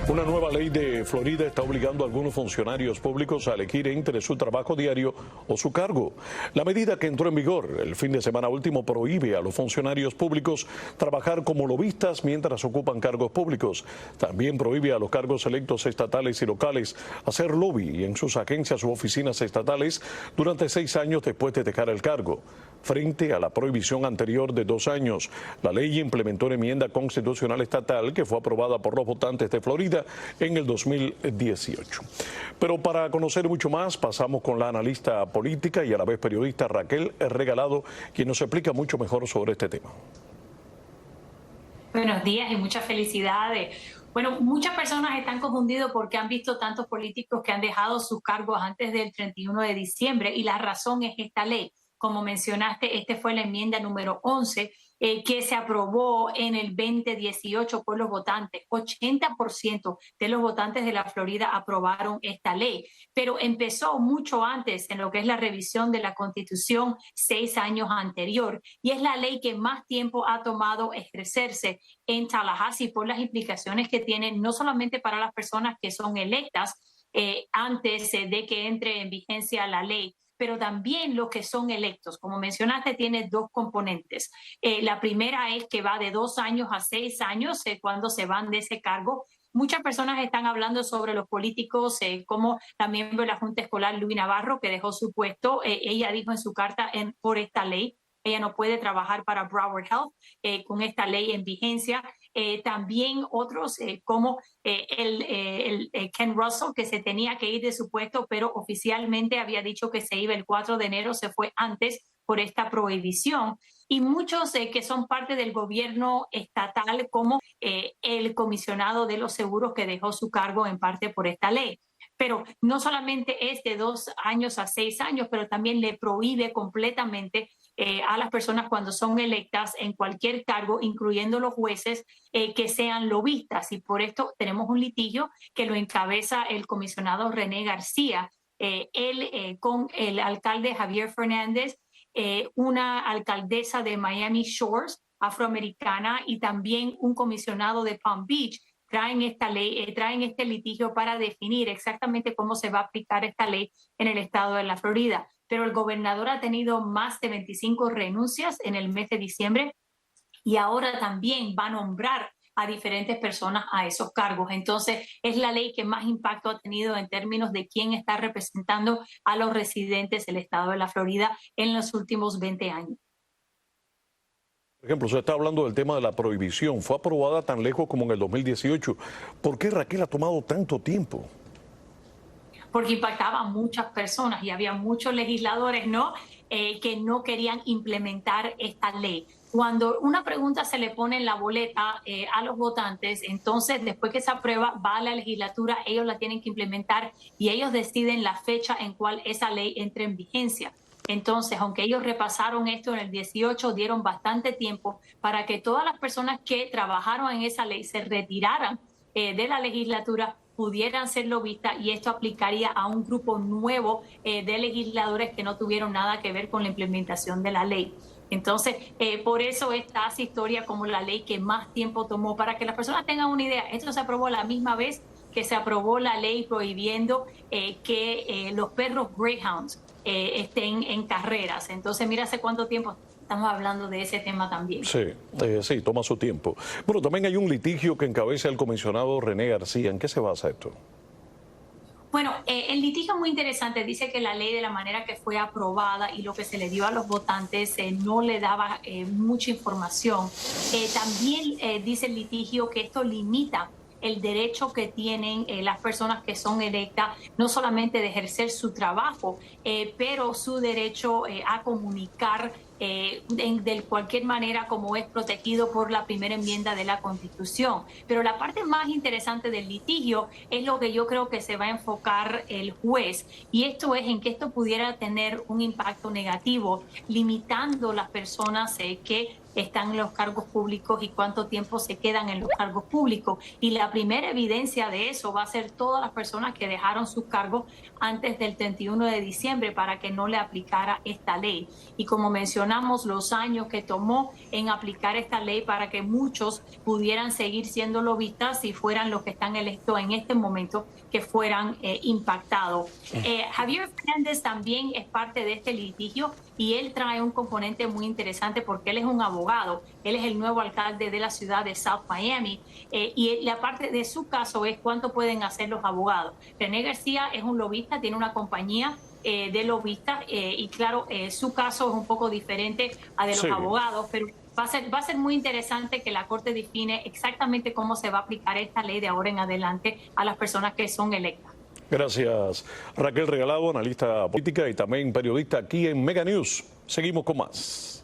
Una nueva ley de Florida está obligando a algunos funcionarios públicos a elegir entre su trabajo diario o su cargo. La medida que entró en vigor el fin de semana último prohíbe a los funcionarios públicos trabajar como lobistas mientras ocupan cargos públicos. También prohíbe a los cargos electos estatales y locales hacer lobby en sus agencias u oficinas estatales durante 6 años después de dejar el cargo. Frente a la prohibición anterior de 2 años, la ley implementó una enmienda constitucional estatal que fue aprobada por los votantes de Florida en el 2018. Pero para conocer mucho más, pasamos con la analista política y a la vez periodista Raquel Regalado, quien nos explica mucho mejor sobre este tema. Buenos días y muchas felicidades. Bueno, muchas personas están confundidas porque han visto tantos políticos que han dejado sus cargos antes del 31 de diciembre y la razón es esta ley. Como mencionaste, esta fue la enmienda número 11 que se aprobó en el 2018 por los votantes. 80% de los votantes de la Florida aprobaron esta ley, pero empezó mucho antes en lo que es la revisión de la Constitución 6 años anterior y es la ley que más tiempo ha tomado ejercerse en Tallahassee por las implicaciones que tiene no solamente para las personas que son electas antes de que entre en vigencia la ley, pero también los que son electos. Como mencionaste, tiene 2 componentes. La primera es que va de 2 años a 6 años cuando se van de ese cargo. Muchas personas están hablando sobre los políticos, como la miembro de la Junta Escolar, Luis Navarro, que dejó su puesto. Ella dijo en su carta por esta ley, ella no puede trabajar para Broward Health con esta ley en vigencia. También otros como Ken Russell, que se tenía que ir de su puesto, pero oficialmente había dicho que se iba el 4 de enero, se fue antes por esta prohibición. Y muchos que son parte del gobierno estatal, como el comisionado de los seguros que dejó su cargo en parte por esta ley. Pero no solamente es de 2 años a 6 años, pero también le prohíbe completamente a las personas cuando son electas en cualquier cargo, incluyendo los jueces, que sean lobistas. Y por esto tenemos un litigio que lo encabeza el comisionado René García, él con el alcalde Javier Fernández, una alcaldesa de Miami Shores, afroamericana, y también un comisionado de Palm Beach. Traen esta ley, traen este litigio para definir exactamente cómo se va a aplicar esta ley en el estado de la Florida. Pero el gobernador ha tenido más de 25 renuncias en el mes de diciembre y ahora también va a nombrar a diferentes personas a esos cargos. Entonces, es la ley que más impacto ha tenido en términos de quién está representando a los residentes del estado de la Florida en los últimos 20 años. Por ejemplo, se está hablando del tema de la prohibición. Fue aprobada tan lejos como en el 2018. ¿Por qué, Raquel, ha tomado tanto tiempo? Porque impactaba a muchas personas y había muchos legisladores, ¿no?, que no querían implementar esta ley. Cuando una pregunta se le pone en la boleta a los votantes, entonces después que se aprueba, va a la legislatura, ellos la tienen que implementar y ellos deciden la fecha en cual esa ley entre en vigencia. Entonces, aunque ellos repasaron esto en el 18, dieron bastante tiempo para que todas las personas que trabajaron en esa ley se retiraran de la legislatura, pudieran ser lobistas, y esto aplicaría a un grupo nuevo de legisladores que no tuvieron nada que ver con la implementación de la ley. Entonces, por eso esta historia como la ley que más tiempo tomó. Para que las personas tengan una idea, esto se aprobó la misma vez que se aprobó la ley prohibiendo que los perros Greyhounds estén en carreras. Entonces, mira hace cuánto tiempo estamos hablando de ese tema también. Sí, sí, toma su tiempo. Bueno, también hay un litigio que encabeza el comisionado René García. ¿En qué se basa esto? Bueno, el litigio es muy interesante. Dice que la ley, de la manera que fue aprobada y lo que se le dio a los votantes, no le daba mucha información. También dice el litigio que esto limita el derecho que tienen las personas que son electas, no solamente de ejercer su trabajo, pero su derecho a comunicar de cualquier manera, como es protegido por la primera enmienda de la Constitución. Pero la parte más interesante del litigio es lo que yo creo que se va a enfocar el juez, y esto es en que esto pudiera tener un impacto negativo, limitando las personas que están en los cargos públicos y cuánto tiempo se quedan en los cargos públicos. Y la primera evidencia de eso va a ser todas las personas que dejaron sus cargos antes del 31 de diciembre para que no le aplicara esta ley. Y como mencionamos, los años que tomó en aplicar esta ley para que muchos pudieran seguir siendo lobistas si fueran los que están electos en este momento que fueran impactados. Javier Fernández también es parte de este litigio y él trae un componente muy interesante porque él es un abogado, él es el nuevo alcalde de la ciudad de South Miami y la parte de su caso es cuánto pueden hacer los abogados. René García es un lobista, tiene una compañía de lobistas y claro, su caso es un poco diferente a de los abogados, pero va a ser muy interesante que la Corte define exactamente cómo se va a aplicar esta ley de ahora en adelante a las personas que son electas. Gracias, Raquel Regalado, analista política y también periodista aquí en Mega News. Seguimos con más.